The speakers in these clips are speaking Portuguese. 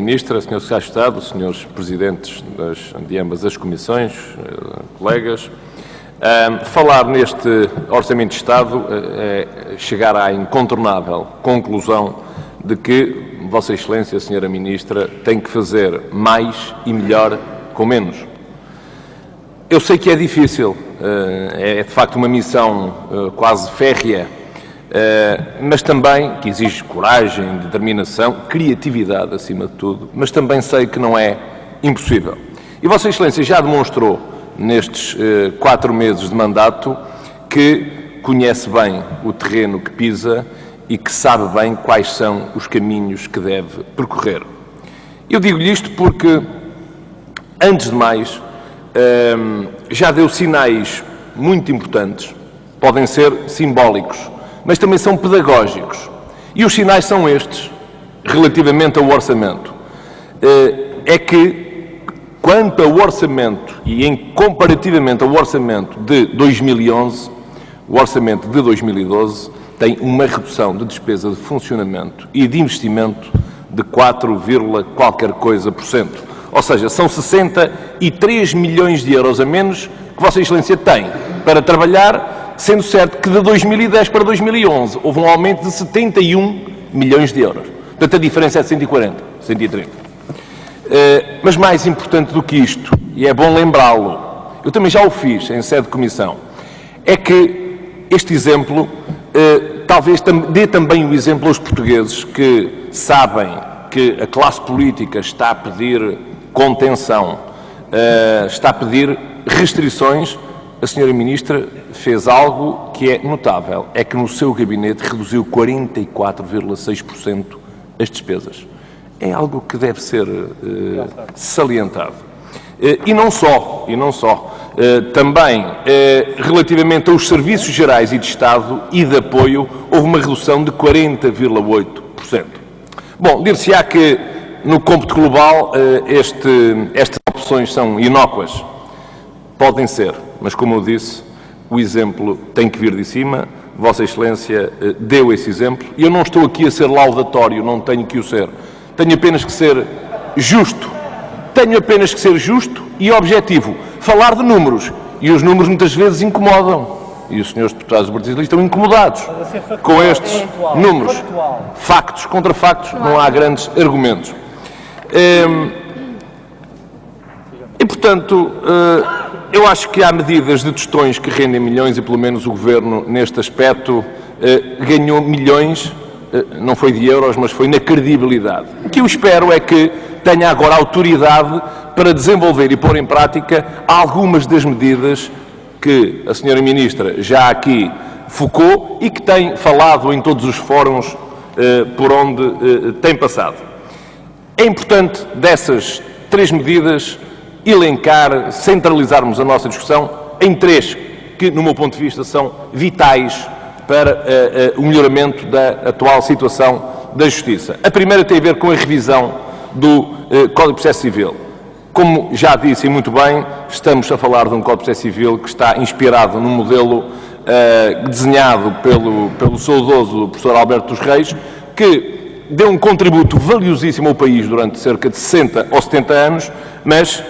Ministra, Sr. Secretário de Estado, Srs. Presidentes de ambas as comissões, colegas, falar neste Orçamento de Estado é chegar à incontornável conclusão de que Vossa Excelência, Sra. Ministra, tem que fazer mais e melhor com menos. Eu sei que é difícil, é de facto uma missão quase férrea, mas também que exige coragem, determinação, criatividade acima de tudo, mas também sei que não é impossível. E Vossa Excelência já demonstrou nestes 4 meses de mandato que conhece bem o terreno que pisa e que sabe bem quais são os caminhos que deve percorrer. Eu digo-lhe isto porque, antes de mais, já deu sinais muito importantes, podem ser simbólicos, mas também são pedagógicos. E os sinais são estes, relativamente ao orçamento. É que, quanto ao orçamento e comparativamente ao orçamento de 2011, o orçamento de 2012 tem uma redução de despesa de funcionamento e de investimento de 4, qualquer coisa por cento. Ou seja, são 63 milhões de euros a menos que Vossa Excelência tem para trabalhar, sendo certo que de 2010 para 2011 houve um aumento de 71 milhões de euros. Portanto, a diferença é de 140, 130. Mas mais importante do que isto, e é bom lembrá-lo, eu também já o fiz em sede de comissão, é que este exemplo talvez dê também o exemplo aos portugueses que sabem que a classe política está a pedir contenção, está a pedir restrições. A Sra. Ministra fez algo que é notável, é que no seu gabinete reduziu 44,6% as despesas. É algo que deve ser salientado. E não só. Também, relativamente aos serviços gerais e de Estado e de apoio, houve uma redução de 40,8%. Bom, dir-se-á que no cômputo global estas opções são inócuas. Podem ser, mas como eu disse, o exemplo tem que vir de cima. Vossa Excelência deu esse exemplo e eu não estou aqui a ser laudatório, não tenho que o ser. Tenho apenas que ser justo. Tenho apenas que ser justo e objetivo. Falar de números. E os números muitas vezes incomodam. E os senhores deputados do Partido Socialista estão incomodados com estes números. Factos contra factos, não há grandes argumentos. E, portanto, eu acho que há medidas de tostões que rendem milhões e, pelo menos, o Governo, neste aspecto, ganhou milhões, não foi de euros, mas foi na credibilidade. O que eu espero é que tenha agora autoridade para desenvolver e pôr em prática algumas das medidas que a Sra. Ministra já aqui focou e que tem falado em todos os fóruns por onde tem passado. É importante, dessas 3 medidas, elencar, centralizarmos a nossa discussão em 3, que, no meu ponto de vista, são vitais para o melhoramento da atual situação da Justiça. A primeira tem a ver com a revisão do Código de Processo Civil. Como já disse e muito bem, estamos a falar de um Código de Processo Civil que está inspirado num modelo desenhado pelo saudoso professor Alberto dos Reis, que deu um contributo valiosíssimo ao país durante cerca de 60 ou 70 anos, mas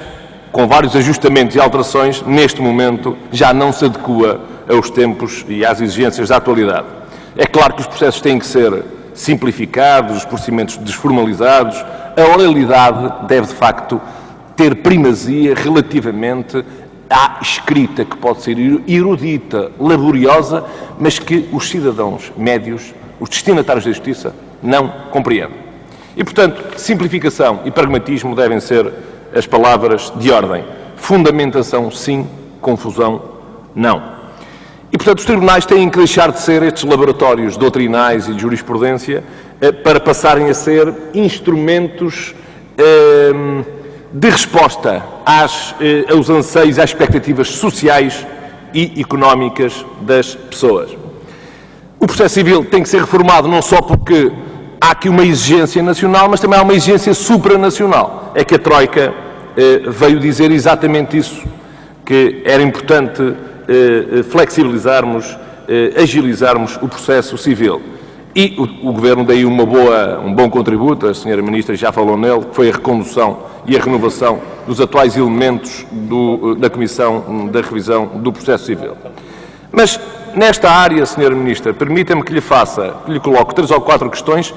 com vários ajustamentos e alterações, neste momento já não se adequa aos tempos e às exigências da atualidade. É claro que os processos têm que ser simplificados, os procedimentos desformalizados, a oralidade deve, de facto, ter primazia relativamente à escrita, que pode ser erudita, laboriosa, mas que os cidadãos médios, os destinatários da Justiça, não compreendem. E, portanto, simplificação e pragmatismo devem ser as palavras de ordem. Fundamentação, sim. Confusão, não. E, portanto, os tribunais têm que deixar de ser estes laboratórios doutrinais e de jurisprudência para passarem a ser instrumentos de resposta aos anseios, às expectativas sociais e económicas das pessoas. O processo civil tem que ser reformado não só porque há aqui uma exigência nacional, mas também há uma exigência supranacional. É que a Troika veio dizer exatamente isso, que era importante flexibilizarmos, agilizarmos o processo civil. E o Governo deu um bom contributo, a Sra. Ministra já falou nele, que foi a recondução e a renovação dos atuais elementos da Comissão da Revisão do Processo Civil. Mas, nesta área, Sra. Ministra, permita-me que lhe coloque 3 ou 4 questões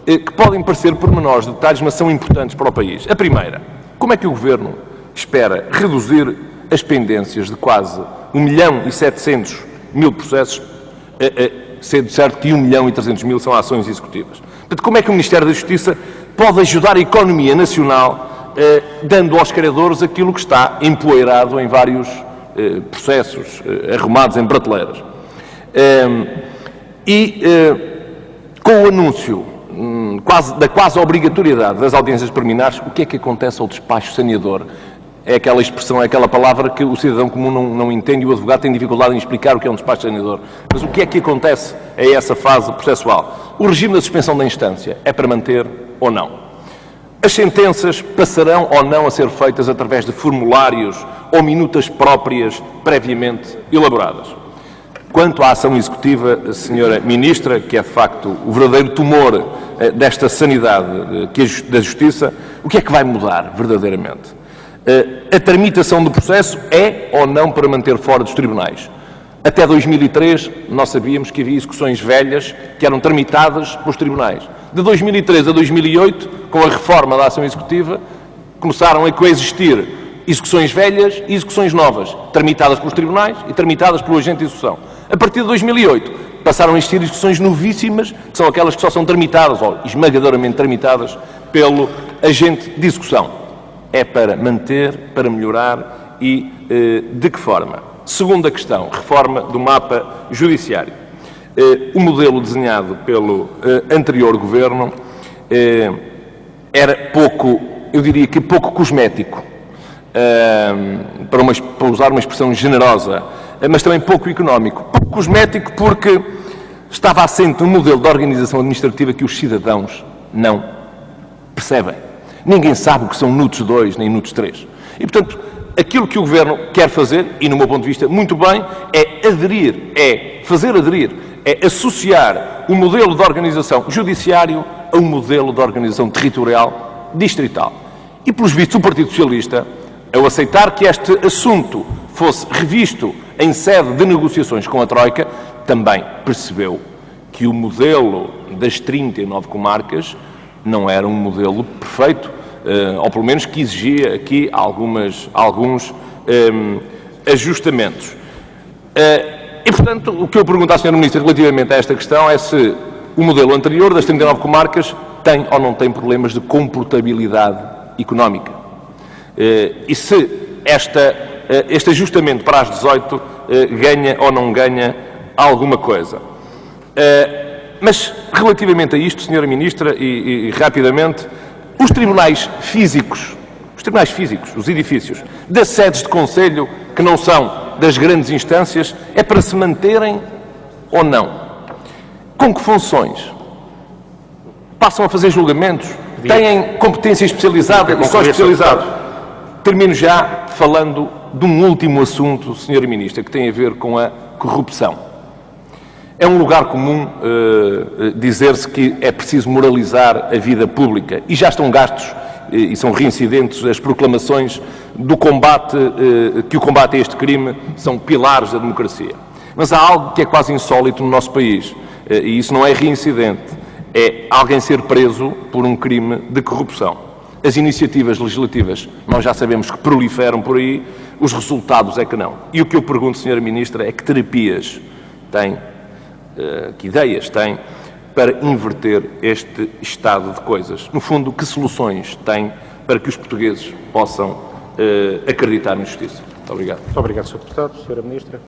que podem parecer pormenores, detalhes, mas são importantes para o país. A primeira, como é que o Governo espera reduzir as pendências de quase 1.700.000 processos, sendo certo que 1.300.000 são ações executivas? Portanto, como é que o Ministério da Justiça pode ajudar a economia nacional dando aos credores aquilo que está empoeirado em vários processos arrumados em prateleiras? Com o anúncio da quase obrigatoriedade das audiências preliminares, o que é que acontece ao despacho saneador? É aquela expressão, é aquela palavra que o cidadão comum não entende e o advogado tem dificuldade em explicar o que é um despacho saneador. Mas o que é que acontece a essa fase processual? O regime da suspensão da instância é para manter ou não? As sentenças passarão ou não a ser feitas através de formulários ou minutas próprias previamente elaboradas? Quanto à ação executiva, Sra. Ministra, que é de facto o verdadeiro tumor desta sanidade da Justiça, o que é que vai mudar verdadeiramente? A tramitação do processo é ou não para manter fora dos tribunais? Até 2003, nós sabíamos que havia execuções velhas que eram tramitadas pelos tribunais. De 2003 a 2008, com a reforma da ação executiva, começaram a coexistir execuções velhas e execuções novas, tramitadas pelos tribunais e tramitadas pelo agente de execução. A partir de 2008, passaram a existir execuções novíssimas, que são aquelas que só são tramitadas, ou esmagadoramente tramitadas, pelo agente de execução. É para manter, para melhorar e de que forma? Segunda questão, reforma do mapa judiciário. O modelo desenhado pelo anterior Governo era pouco, eu diria que pouco cosmético, para usar uma expressão generosa, mas também pouco económico. Pouco cosmético porque estava assente um modelo de organização administrativa que os cidadãos não percebem. Ninguém sabe o que são NUTS 2 nem NUTS 3. E, portanto, aquilo que o Governo quer fazer, e no meu ponto de vista muito bem, é fazer aderir, é associar o modelo de organização judiciário a um modelo de organização territorial distrital. E, pelos vistos, o Partido Socialista, ao aceitar que este assunto fosse revisto em sede de negociações com a Troika, também percebeu que o modelo das 39 comarcas não era um modelo perfeito, ou pelo menos que exigia aqui alguns ajustamentos. E, portanto, o que eu pergunto à Sra. Ministra relativamente a esta questão é se o modelo anterior das 39 comarcas tem ou não tem problemas de comportabilidade económica. E se este ajustamento para as 18 ganha ou não ganha alguma coisa. Mas, relativamente a isto, Sra. Ministra, e rapidamente, os tribunais físicos, os edifícios, das sedes de conselho, que não são das grandes instâncias, é para se manterem ou não? Com que funções? Passam a fazer julgamentos? Têm competência especializada e só especializados? Termino já falando de um último assunto, Sra. Ministra, que tem a ver com a corrupção. É um lugar comum dizer-se que é preciso moralizar a vida pública. E já estão gastos e são reincidentes as proclamações do combate, que o combate a este crime são pilares da democracia. Mas há algo que é quase insólito no nosso país, e isso não é reincidente, é alguém ser preso por um crime de corrupção. As iniciativas legislativas, nós já sabemos que proliferam por aí, os resultados é que não. E o que eu pergunto, Sra. Ministra, é que terapias tem, que ideias tem para inverter este estado de coisas? No fundo, que soluções tem para que os portugueses possam acreditar na justiça? Muito obrigado. Muito obrigado, Sr. Deputado. Sra. Ministra.